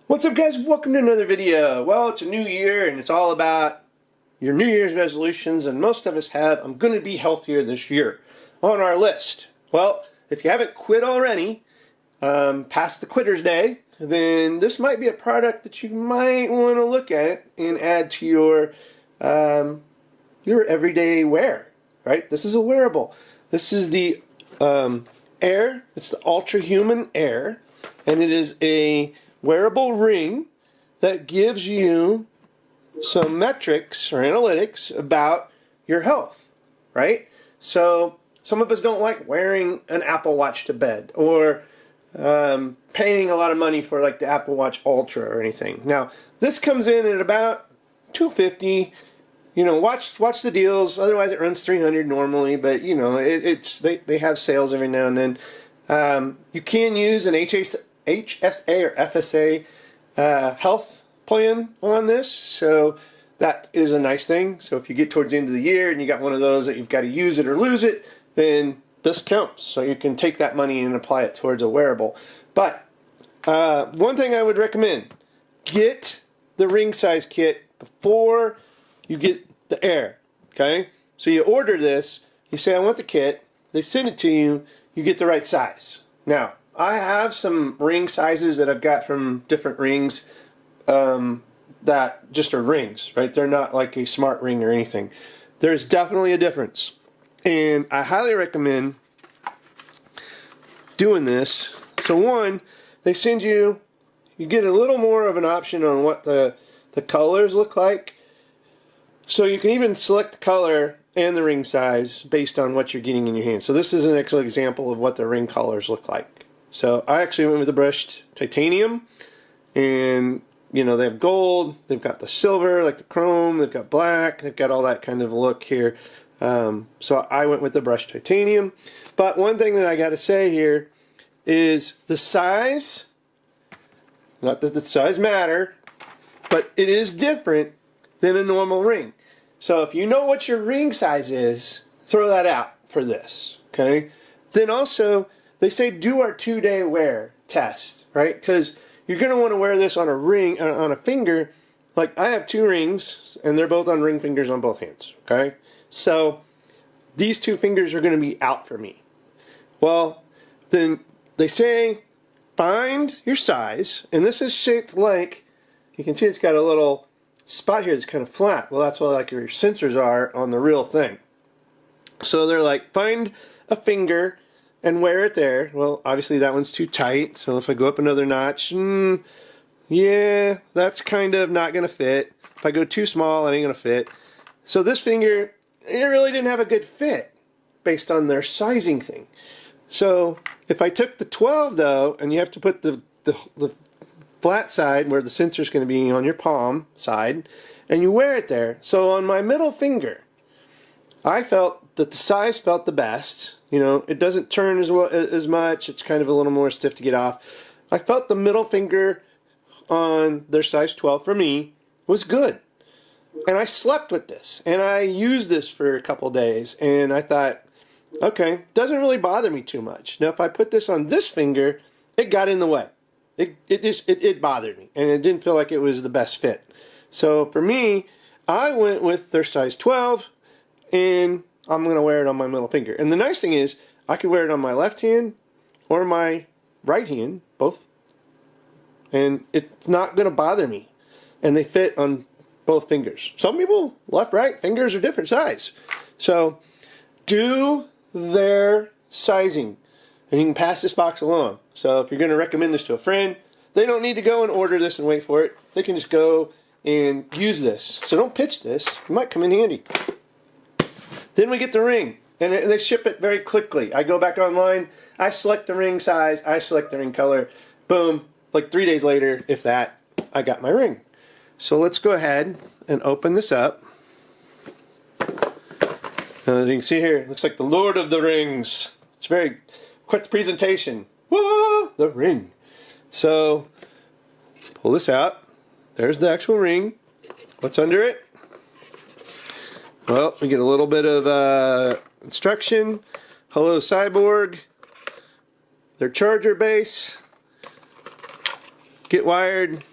What's up, guys? Welcome to another video. Well, it's a new year and it's all about your New Year's resolutions, and most of us have "I'm going to be healthier this year" on our list. Well, if you haven't quit already, past the quitter's day, then this might be a product that you might want to look at and add to your everyday wear, right? This is a wearable. This is the Air. It's the Ultrahuman Air, and it is a wearable ring that gives you some metrics or analytics about your health, right? So some of us don't like wearing an Apple Watch to bed, or paying a lot of money for like the Apple Watch Ultra or anything. Now this comes in at about $250. You know, watch the deals. Otherwise, it runs $300 normally. But you know, they have sales every now and then. You can use an HSA or FSA health plan on this, so that is a nice thing. So if you get towards the end of the year and you got one of those that you've got to use it or lose it, then this counts. So you can take that money and apply it towards a wearable. But one thing I would recommend: get the ring size kit before you get the Air. Okay, so you order this, you say I want the kit, they send it to you, you get the right size. Now I have some ring sizes that I've got from different rings that just are rings, right? They're not like a smart ring or anything. There's definitely a difference, and I highly recommend doing this. So one, they send you, you get a little more of an option on what the colors look like. So you can even select the color and the ring size based on what you're getting in your hand. So this is an excellent example of what the ring colors look like. So I actually went with the brushed titanium, and you know, they have gold, they've got the silver, like the chrome, they've got black, they've got all that kind of look here. So I went with the brushed titanium. But one thing that I got to say here is the size, not that the size matter, but it is different than a normal ring. So if you know what your ring size is, throw that out for this, okay? Then also, they say do our 2-day wear test, right? Because you're going to want to wear this on a ring, on a finger. Like I have 2 rings, and they're both on ring fingers on both hands, okay? So these 2 fingers are going to be out for me. Well, then they say find your size, and this is shaped like, you can see it's got a little spot here that's kind of flat. Well, that's what like your sensors are on the real thing. So they're like, find a finger and wear it there. Well, obviously that one's too tight, so if I go up another notch, yeah, that's kind of not going to fit. If I go too small, it ain't going to fit. So this finger, it really didn't have a good fit based on their sizing thing. So if I took the 12 though, and you have to put the flat side where the sensor is going to be on your palm side, and you wear it there. So on my middle finger, I felt that the size felt the best. You know, it doesn't turn as much. It's kind of a little more stiff to get off. I felt the middle finger on their size 12 for me was good. And I slept with this, and I used this for a couple days, and I thought, okay, doesn't really bother me too much. Now if I put this on this finger, it got in the way. It bothered me, and it didn't feel like it was the best fit. So for me, I went with their size 12, and I'm going to wear it on my middle finger. And the nice thing is, I could wear it on my left hand or my right hand, both, and it's not going to bother me. And they fit on both fingers. Some people, left, right, fingers are different size. So do their sizing, and you can pass this box along. So if you're going to recommend this to a friend, they don't need to go and order this and wait for it. They can just go and use this. So don't pitch this. It might come in handy. Then we get the ring, and they ship it very quickly. I go back online, I select the ring size, I select the ring color, boom, like 3 days later, if that, I got my ring. So let's go ahead and open this up. As you can see here, it looks like the Lord of the Rings. It's very quite the presentation. Whoa, the ring. So let's pull this out. There's the actual ring. What's under it? Well, we get a little bit of instruction. Hello, cyborg. their charger base, get wired,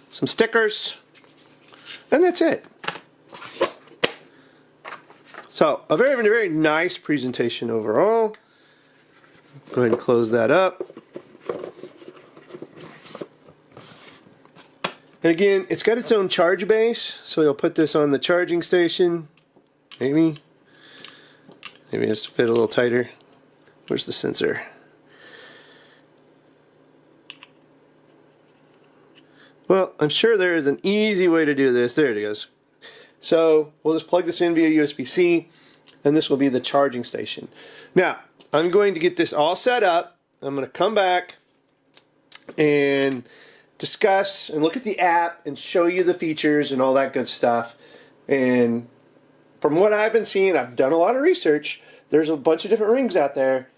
some stickers, and that's it. So, a very, very nice presentation overall. Go ahead and close that up. And again, it's got its own charge base, so you'll put this on the charging station. Maybe it has to fit a little tighter. Where's the sensor? Well, I'm sure there is an easy way to do this. There it goes. So we'll just plug this in via USB-C, and this will be the charging station. Now, I'm going to get this all set up. I'm going to come back and discuss and look at the app and show you the features and all that good stuff. And from what I've been seeing, I've done a lot of research. There's a bunch of different rings out there.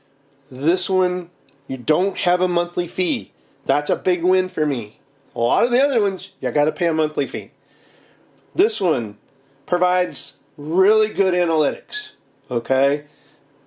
This one, you don't have a monthly fee. That's a big win for me. A lot of the other ones, you got to pay a monthly fee. This one provides really good analytics. Okay,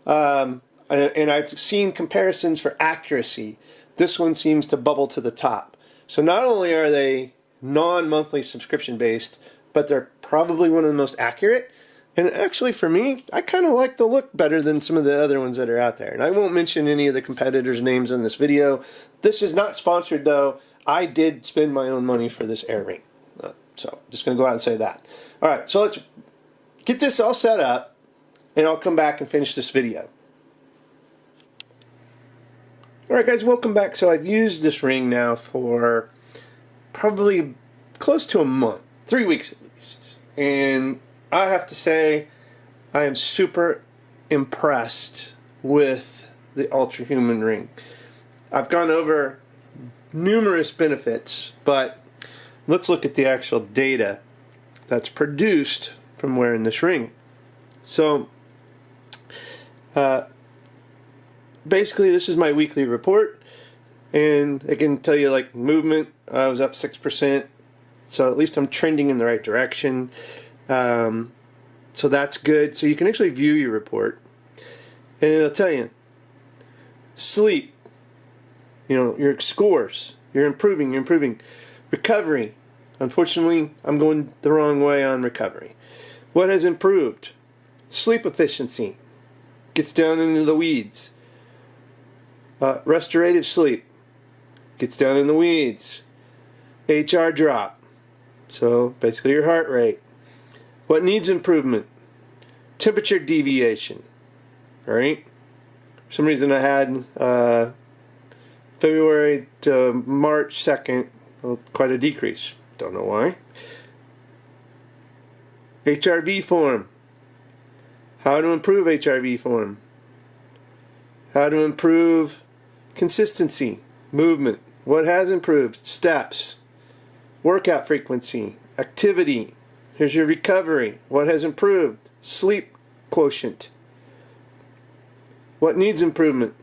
and I've seen comparisons for accuracy. This one seems to bubble to the top. So not only are they non-monthly subscription based, but they're probably one of the most accurate. And actually for me, I kind of like the look better than some of the other ones that are out there. And I won't mention any of the competitors' names in this video. This is not sponsored though. I did spend my own money for this Air ring. So just going to go out and say that. Alright, so let's get this all set up and I'll come back and finish this video. Alright guys, welcome back. So I've used this ring now for probably close to a month, 3 weeks at least. And I have to say, I am super impressed with the Ultrahuman ring. I've gone over numerous benefits, but let's look at the actual data that's produced from wearing this ring. So, basically this is my weekly report, and I can tell you like movement, I was up 6%, so at least I'm trending in the right direction. So that's good. So you can actually view your report, and it'll tell you sleep, you know, your scores, you're improving. Recovery, unfortunately I'm going the wrong way on recovery. What has improved? Sleep efficiency, gets down into the weeds. Restorative sleep, gets down in the weeds. HR drop, so basically your heart rate. What needs improvement? Temperature deviation. Alright? For some reason I had February to March 2nd, quite a decrease. Don't know why. HRV form. How to improve HRV form. How to improve consistency, movement. What has improved? Steps. Workout frequency. Activity. Here's your recovery. What has improved? Sleep quotient. What needs improvement?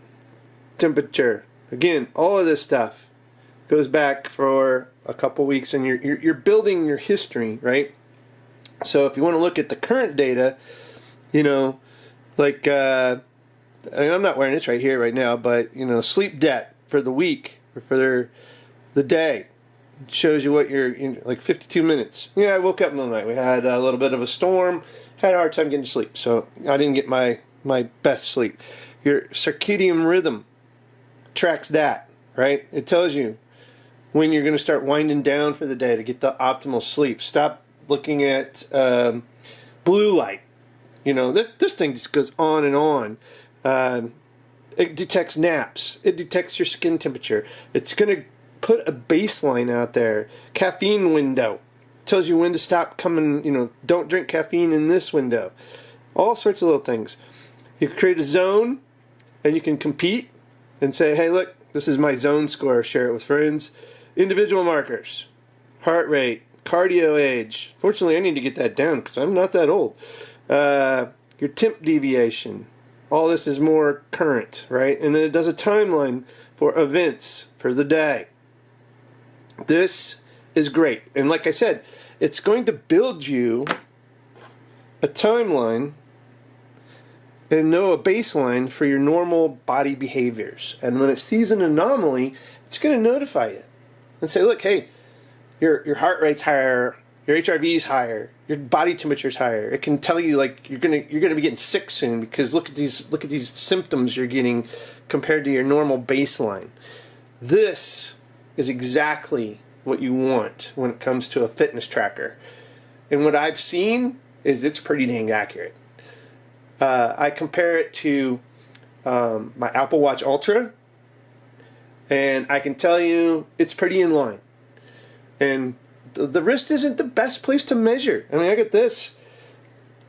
Temperature. Again, all of this stuff goes back for a couple weeks, and you're building your history, right? So if you want to look at the current data, you know, like I mean, I'm not wearing this right here right now, but you know, sleep debt for the week or for the day. It shows you what you're in, like 52 minutes. Yeah, I woke up in the night. We had a little bit of a storm. Had a hard time getting to sleep, so I didn't get my best sleep. Your circadian rhythm tracks that, right? It tells you when you're going to start winding down for the day to get the optimal sleep. Stop looking at blue light. You know, this thing just goes on and on. It detects naps. It detects your skin temperature. It's going to put a baseline out there. Caffeine window. Tells you when to stop coming, you know, don't drink caffeine in this window. All sorts of little things. You create a zone, and you can compete and say, hey, look, this is my zone score. Share it with friends. Individual markers. Heart rate. Cardio age. Fortunately, I need to get that down because I'm not that old. Your temp deviation. All this is more current, right? And then it does a timeline for events for the day. This is great. And like I said, it's going to build you a timeline and know a baseline for your normal body behaviors. And when it sees an anomaly, it's going to notify you and say, look, hey, your heart rate's higher, your HRV is higher, your body temperature's higher. It can tell you like you're gonna be getting sick soon because look at these symptoms you're getting compared to your normal baseline. This is exactly what you want when it comes to a fitness tracker. And what I've seen is it's pretty dang accurate. I compare it to my Apple Watch Ultra, and I can tell you it's pretty in line. And the wrist isn't the best place to measure. I mean, I get this.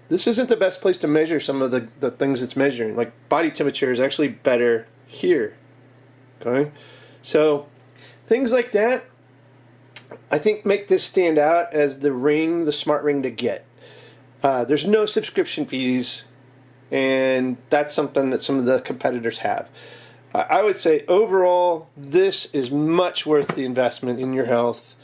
This isn't the best place to measure some of the things it's measuring. Like body temperature is actually better here. Okay? So things like that, I think, make this stand out as the smart ring to get. There's no subscription fees, and that's something that some of the competitors have. I would say overall, this is much worth the investment in your health.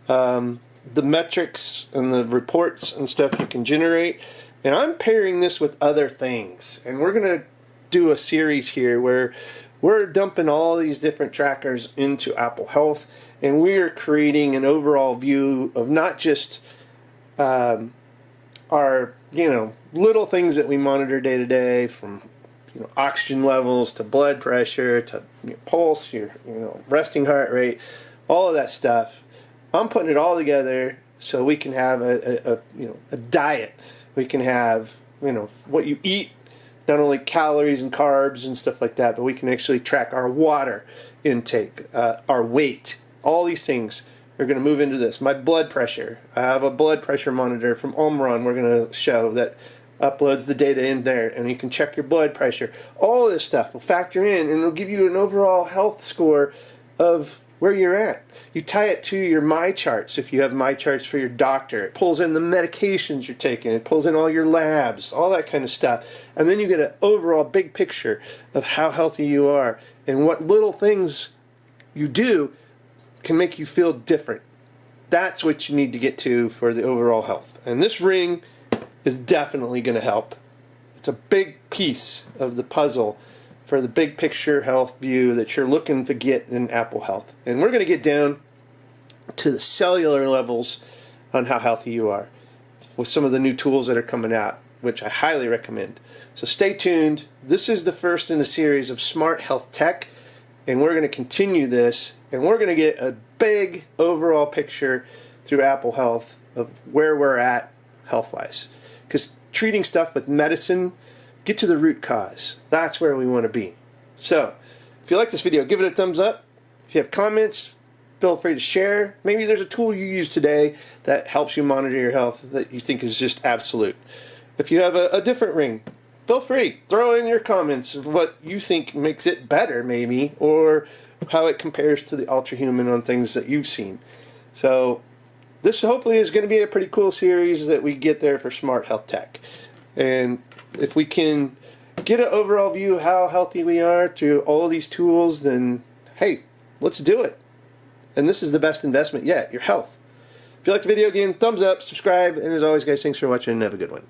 The metrics and the reports and stuff you can generate, and I'm pairing this with other things, and we're going to do a series here where we're dumping all these different trackers into Apple Health, and we are creating an overall view of not just our little things that we monitor day to day, from oxygen levels to blood pressure to pulse, your resting heart rate, all of that stuff. I'm putting it all together so we can have a diet. We can have what you eat, not only calories and carbs and stuff like that, but we can actually track our water intake, our weight. All these things are going to move into this. My blood pressure. I have a blood pressure monitor from Omron we're going to show that uploads the data in there, and you can check your blood pressure. All of this stuff will factor in, and it'll give you an overall health score of where you're at. You tie it to your My Charts if you have My Charts for your doctor. It pulls in the medications you're taking. It pulls in all your labs, all that kind of stuff. And then you get an overall big picture of how healthy you are and what little things you do can make you feel different. That's what you need to get to for the overall health. And this ring is definitely going to help. It's a big piece of the puzzle for the big picture health view that you're looking to get in Apple Health. And we're going to get down to the cellular levels on how healthy you are with some of the new tools that are coming out, which I highly recommend. So stay tuned. This is the first in the series of smart health tech, and we're going to continue this, and we're going to get a big overall picture through Apple Health of where we're at health-wise. Because treating stuff with medicine, get to the root cause. That's where we want to be. So, if you like this video, give it a thumbs up. If you have comments, feel free to share. Maybe there's a tool you use today that helps you monitor your health that you think is just absolute. If you have a different ring, feel free. Throw in your comments of what you think makes it better, maybe, or how it compares to the Ultrahuman on things that you've seen. So, this hopefully is going to be a pretty cool series that we get there for smart health tech. And if we can get an overall view of how healthy we are through all of these tools, then hey, let's do it. And this is the best investment yet, your health. If you like the video, again, thumbs up, subscribe, and as always, guys, thanks for watching and have a good one.